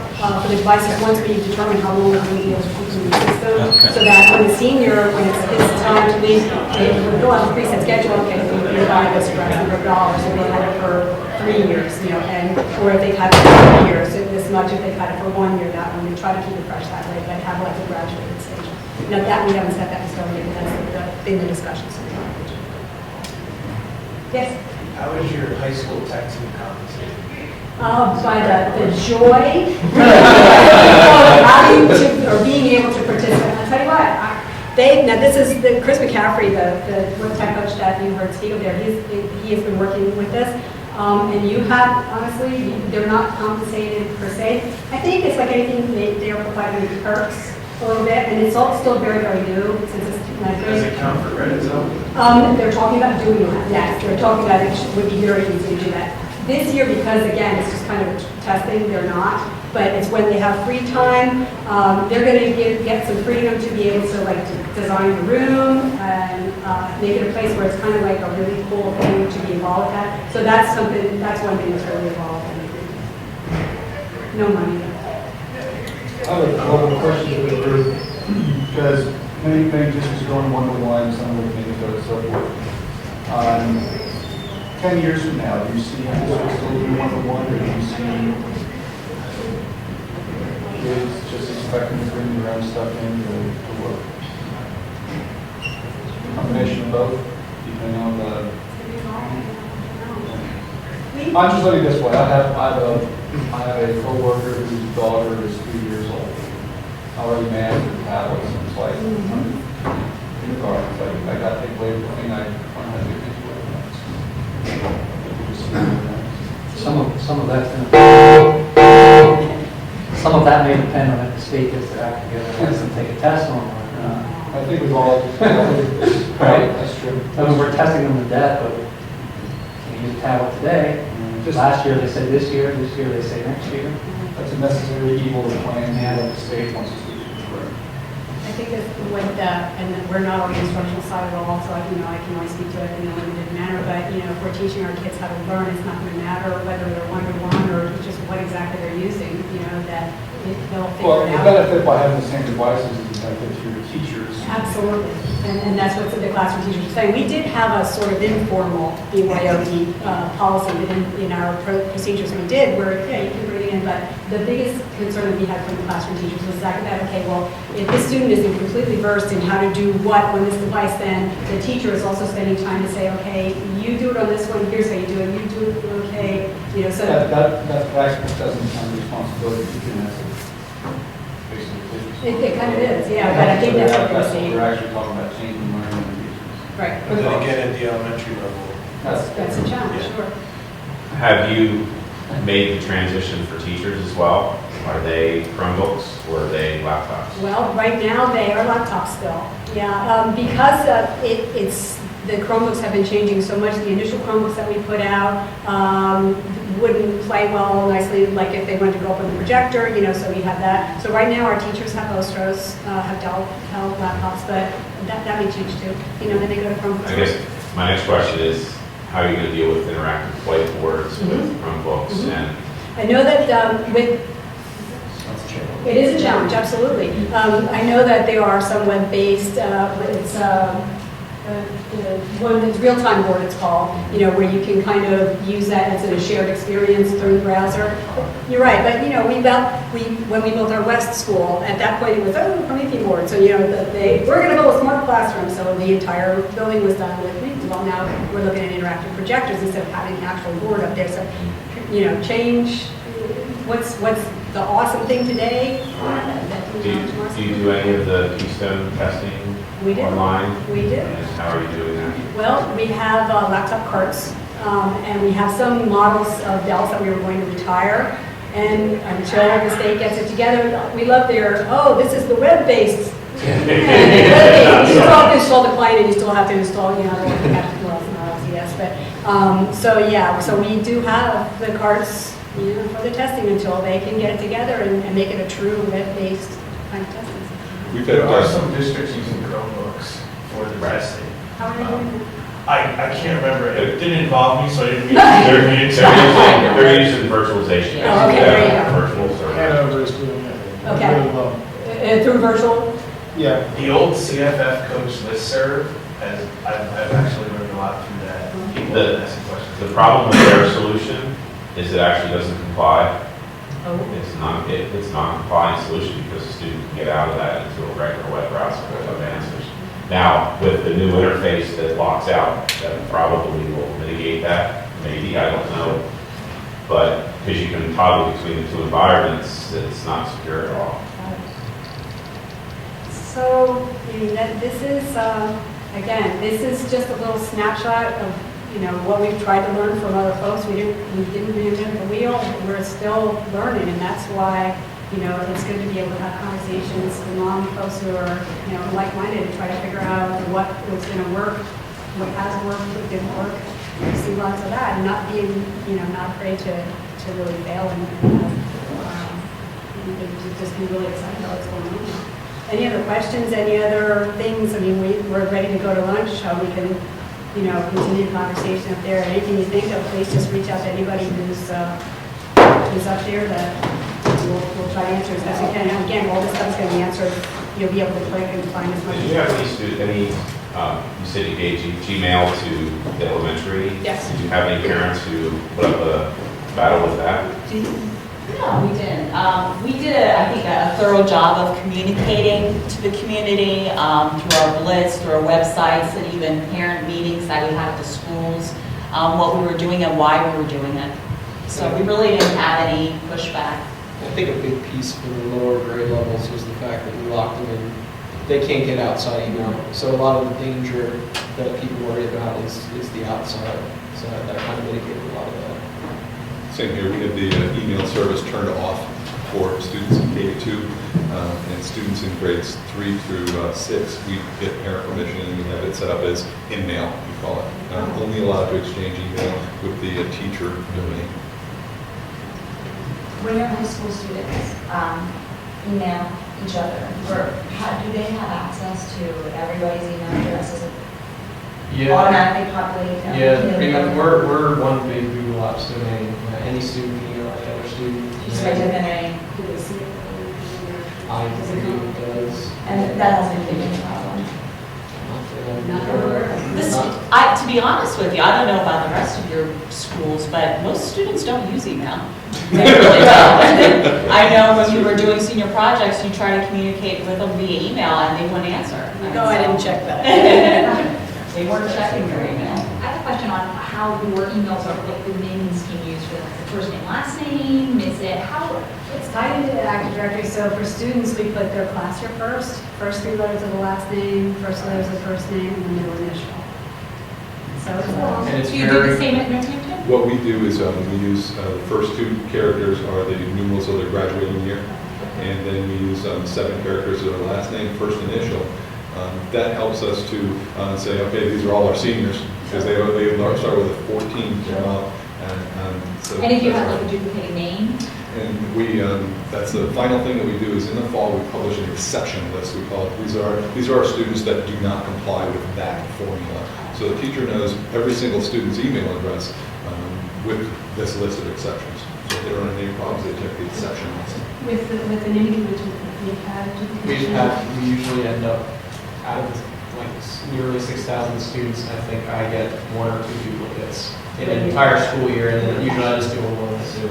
for the devices once we determine how long we're going to be able to keep them in the system. Okay. So that when the senior, when it's his time to leave, they will have a preset schedule, okay, we buy this for X number of dollars, and they had it for 3 years, and or if they've had it for 4 years, this much, if they've had it for 1 year, that one, we try to keep it fresh that way, but have like a graduated stage. Now that we haven't set that in stone yet, that's in the discussions. Yes? How is your high school tech team compensated? By the joy of having to, or being able to participate. I'll tell you what, now this is Chris McCaffrey, the tech coach that you heard speak of there. He has been working with this. And you have, honestly, they're not compensated per se. I think it's like anything, they are providing perks a little bit, and it's all still very, very new since it's ninth grade. Does it count for credit zone? They're talking about doing that, yes. They're talking about it would be very easy to do that. This year, because again, it's just kind of testing, they're not. But it's when they have free time, they're going to get some freedom to be able to like to design the room and make it a place where it's kind of like a really cool thing to be involved at. So that's something, that's one thing that's really involved. No money. I have a couple of questions for the group, because many districts are going one-to-one, some will maybe go to so forth. 10 years from now, do you see districts still doing one-to-one, or do you see kids just expecting to bring their own stuff in to work? Combination of both, depending on the... I'm just looking this way. I have a coworker whose daughter is 3 years old. Already mastered tablets, and it's like kindergarten. It's like I got to take away from me. I want to do things with it. Some of that's going to some of that may depend on if the state gets their act together and take a test on it. I think we've all right. That's true. I mean, we're testing them to death, but you use a tablet today. Last year they said this year they say next year. That's a necessary evil to plan and the state wants us to do. I think that and we're not on the instructional side at all, so I can only speak to it in a limited manner, but, if we're teaching our kids how to learn, it's not going to matter whether they're one-to-one or just what exactly they're using, that they'll Well, figure it the out. benefit by having the same devices is the benefit to your teachers. Absolutely, and that's what the classroom teachers are saying. We did have a sort of informal BYOD policy in our procedures we did, where, you can bring it in, but the biggest concern that we had from the classroom teachers was that, okay, well, if this student isn't completely versed in how to do what on this device, then the teacher is also spending time to say, okay, you do it on this one, here's how you do it, you do it, okay, so. That actually doesn't become the responsibility of the teacher, that's It kind of is, yeah, but I think that's what we're seeing. We're actually talking about changing learning and teachers. Right. But then again, at the elementary level. That's a challenge, Yeah. sure. Have you made the transition for teachers as well? Are they Chromebooks or are they laptops? Well, right now, they are laptops still. Yeah, because the Chromebooks have been changing so much. The initial Chromebooks that we put out wouldn't play well nicely, like if they went to go up on the projector, so we have that. So right now, our teachers have Ostros, have Dell laptops, but that may change too. Then they go to Chromebooks. I guess my next question is, how are you going to deal with interactive whiteboards with Chromebooks? And I know that it is a challenge, absolutely. I know that there are some web-based, it's one that's real-time board, it's called, where you can kind of use that as a shared experience through the browser. You're right, but when we built our West School, at that point it was, Prometheus board. So we're going to build a smart classroom. So the entire building was done with Prometheus. Well, now we're looking at interactive projectors instead of having an actual board up there. So change. What's the awesome thing today? do you do any of the Keystone testing We did. online? We did. And how are you doing that? Well, we have laptop carts, and we have some models of Dells that we were going to retire. And until the state gets it together, we love this is the web-based. You still have to install the client, and you still have to install, yes. But so we do have the carts, for the testing until they can get it together and make it a true web-based kind of testing. We've There are had, some districts using Chromebooks for the testing. How are they doing that? I can't remember, it didn't involve me, so I didn't read it. They're using virtualization. Oh, okay, there you go. Virtual server. Hanover is doing it Okay. really well. Through virtual? Yeah. The old CFF coach listserv, I've actually learned a lot through that. People asking questions. The problem with their solution is it actually doesn't comply. Oh. It's non-compliant solution because the student can get out of that into a regular web browser with answers. Now, with the new interface that locks out, that probably will mitigate that. Maybe, I don't know. But because you can toggle between the two environments, it's not secure at all. So, this is, again, this is just a little snapshot of, what we've tried to learn from other folks. We didn't reinvent the wheel. We're still learning, and that's why, it's good to be able to have conversations among folks who are, like-minded and try to figure out what was going to work, what has worked, what didn't work, see lots of that, and not being, not afraid to really fail and just be really excited about what's going on. Any other questions, any other things? I mean, we're ready to go to lunch, so we can, continue the conversation up there. Anything you think of, please just reach out to anybody who's up there that we'll try to answer as best we can. And again, all this stuff's going to be answered. You'll be able to click and find as much. Did you have you said you gave Gmail to the elementary? Yes. Did you have any parents who put up a battle with that? No, we didn't. We did, I think, a thorough job of communicating to the community through our blitz, through our websites, and even parent meetings that we had at the schools, what we were doing and why we were doing it. So we really didn't have any pushback. I think a big piece for the lower grade levels was the fact that we locked them in. They can't get outside email. So a lot of the danger that people worry about is the outside. So that kind of mitigated a lot of that. same here, we have the email service turned off for students in K-2 and students in grades 3 through 6. We get parent permission and we have it set up as in-mail, we call it. Only allowed to exchange email with the teacher domain. When your high school students email each other? Or do they have access to everybody's email address? Is it Yeah, automatically populated? yeah, pretty much, we're one big Google Apps domain. Any student can email any other student. Just by typing in, Do they see it? I believe it does. and that hasn't been a problem. Not aware of. This, to be honest with you, I don't know about the rest of your schools, but most students don't use email. They really don't. And then I know when we were doing senior projects, you try to communicate with them via email and they wouldn't answer. No, I didn't check that. They weren't checking their email. I have a question on how your emails are, like the names can use for like the first name, last name, is it, how? It's tied into the Active Directory, so for students, we put their class year first 3 letters of the last name, first letters of the first name, and the middle initial. So it's long. And it's Do you do the same at Northampton? What we do is we use the first 2 characters are the numerals of their graduating year, and then we use 7 characters of their last name, first initial. That helps us to say, okay, these are all our seniors, because they start with a 14 so And if you have that's like a duplicated name? And we, that's the final thing that we do is in the fall, we publish an exception list, we call it. These are our students that do not comply with that formula. So the teacher knows every single student's email address with this list of exceptions. So if there are any problems, they check the exception list. With the naming, we've had. We usually end up, out of like nearly 6,000 students, I think I get 1 or 2 duplicates in an entire school year, and then usually I just do a 1 and 2.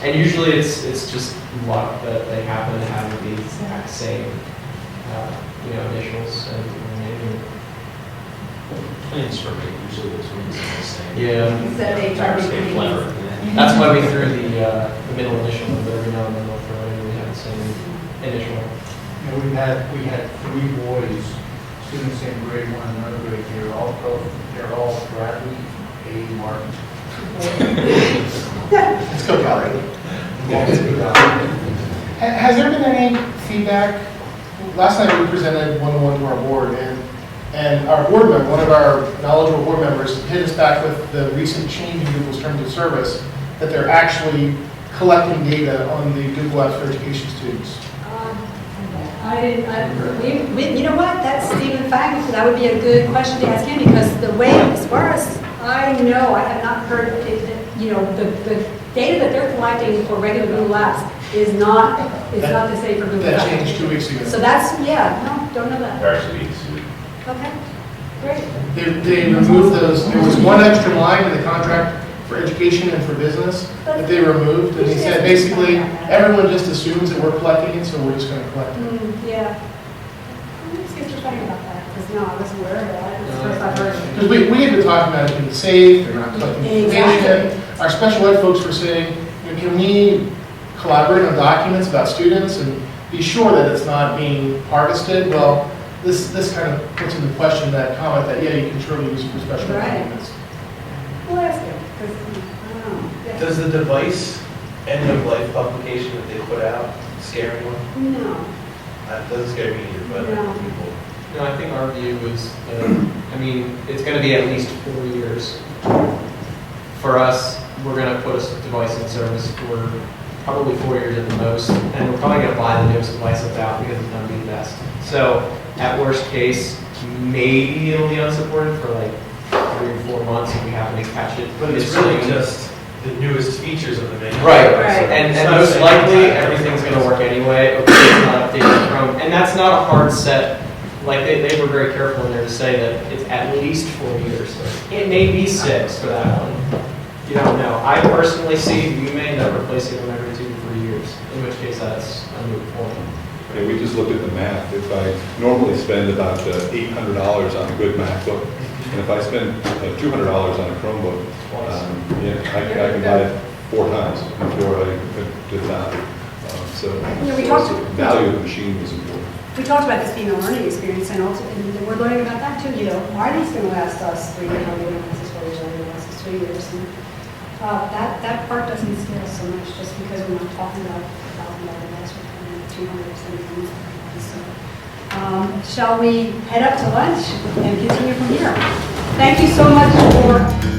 And usually it's just luck that they happen to have the exact same, initials and name. Plans for me, usually those ones are the same. Yeah. Instead of HR, Stay clever. That's why we threw the middle initial, but every now and then they'll throw it in, we have the same initial. And we had 3 boys, students in grade 1 and another grade here, they're all Bradley A. Martin. Let's go, Calvin. Has there been any feedback? Last night we presented one-on-one to our board, and our board member, one of our knowledgeable board members, hit us back with the recent change in Google's terms of service, that they're actually collecting data on the Google Apps for Education students. You know what, that's Stephen Fagg, that would be a good question to ask him, because the way, as far as I know, I have not heard, the data that they're collecting for regular Google Apps is not the same for Google Apps. That changed 2 weeks ago. So that's, don't know that. They're actually being sued. Okay, great. They removed those, there was 1 extra line in the contract for education and for business that they removed, and they said basically, everyone just assumes that we're collecting it, so we're just gonna collect it. Yeah. I'm just interested about that, because no, I wasn't aware of that. It's the first I've heard of it. Because we had been talking about it being safe, they're not collecting information. Our special ed folks were saying, can we collaborate on documents about students and be sure that it's not being harvested? Well, this kind of puts into question that comment that, yeah, you can surely use it for special ed documents. Well, that's good, because, I don't know. Yeah. Does the device end of life publication that they put out scare anyone? No. That doesn't scare me either, but No. people. No, I think our view is, it's going to be at least 4 years. For us, we're going to put a device in service for probably 4 years at the most, and we're probably going to buy the newest device that's out because it's going to be the best. So, at worst case, maybe it'll be unsupported for like 3 or 4 months if we happen to catch it. But it's really just the newest features of the menu. Right, Right. and It's not most saying- likely, everything's gonna work anyway, okay, it's not updated Chrome, and that's not a hard set, like, they were very careful in there to say that it's at least 4 years. It may be 6 for that one, you don't know. I personally see, we may end up replacing them every 2 to 3 years, in which case that's a moot point. And we just looked at the math. If I normally spend about $800 on a good MacBook, and if I spend $200 on a Chromebook, I can buy it 4 times before I did that. So We talked- the value of the machine is important. We talked about this being a learning experience, and also, and we're learning about that too, are these going to last us 3 years, are they going to last us 4 years, are they going to last us 3 years? And that part doesn't scare us so much, just because we're not talking about $1,000 device, we're talking about 200 or something. So, shall we head up to lunch and continue from here? Thank you so much for